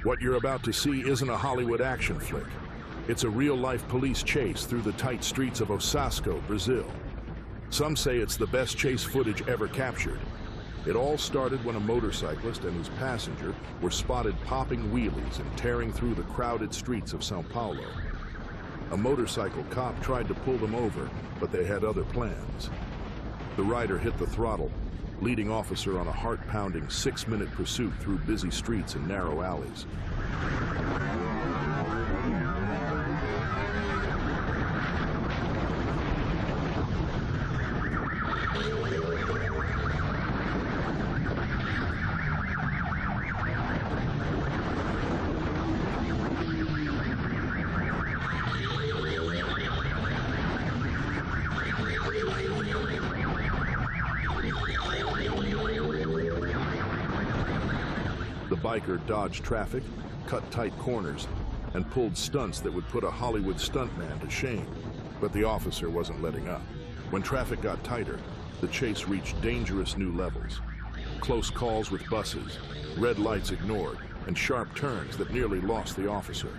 What you're about to see isn't a Hollywood action flick. It's a real-life police chase through the tight streets of Osasco, Brazil. Some say it's the best chase footage ever captured. It all started when a motorcyclist and his passenger were spotted popping wheelies and tearing through the crowded streets of São Paulo. A motorcycle cop tried to pull them over, but they had other plans. The rider hit the throttle, leading officer on a heart-pounding 6-minute pursuit through busy streets and narrow alleys. The biker dodged traffic, cut tight corners, and pulled stunts that would put a Hollywood stuntman to shame. But the officer wasn't letting up. When traffic got tighter, the chase reached dangerous new levels. Close calls with buses, red lights ignored, and sharp turns that nearly lost the officer.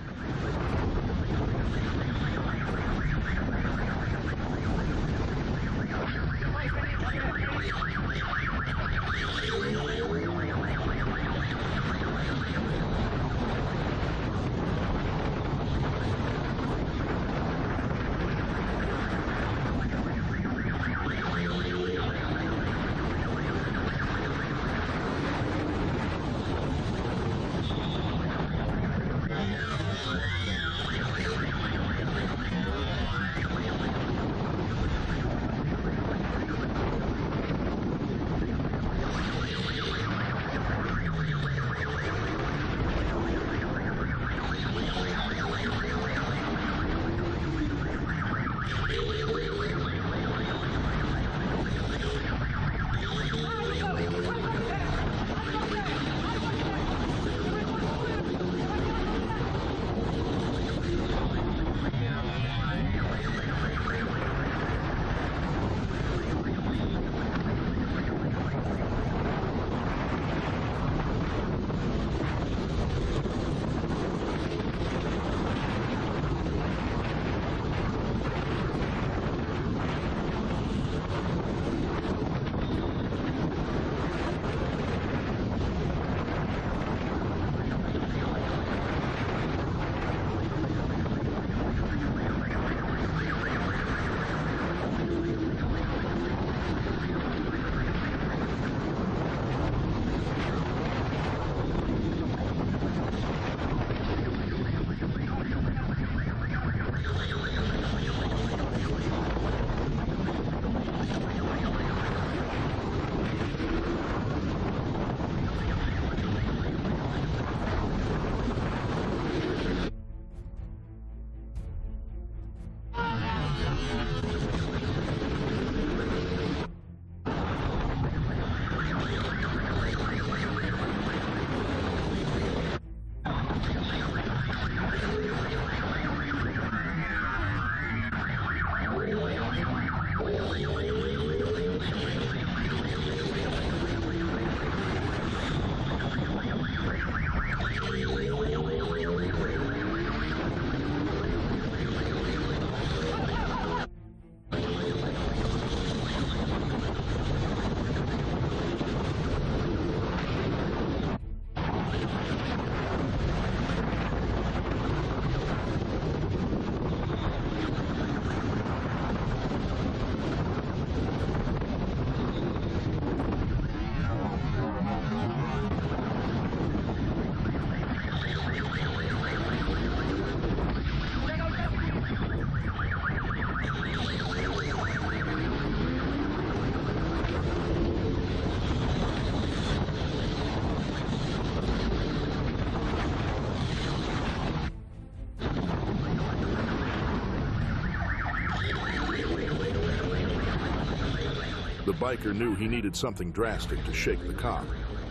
The biker knew he needed something drastic to shake the cop,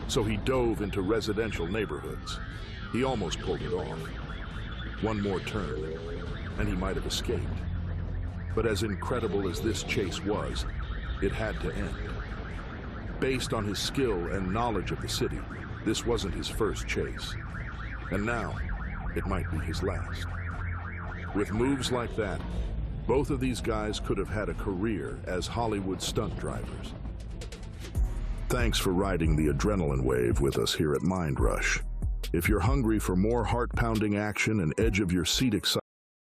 so he dove into residential neighborhoods. He almost pulled it off. One more turn, and he might have escaped. But as incredible as this chase was, it had to end. Based on his skill and knowledge of the city, this wasn't his first chase. And now, it might be his last. With moves like that, both of these guys could have had a career as Hollywood stunt drivers. Thanks for riding the adrenaline wave with us here at Mind Rush. If you're hungry for more heart-pounding action and edge-of-your-seat excitement,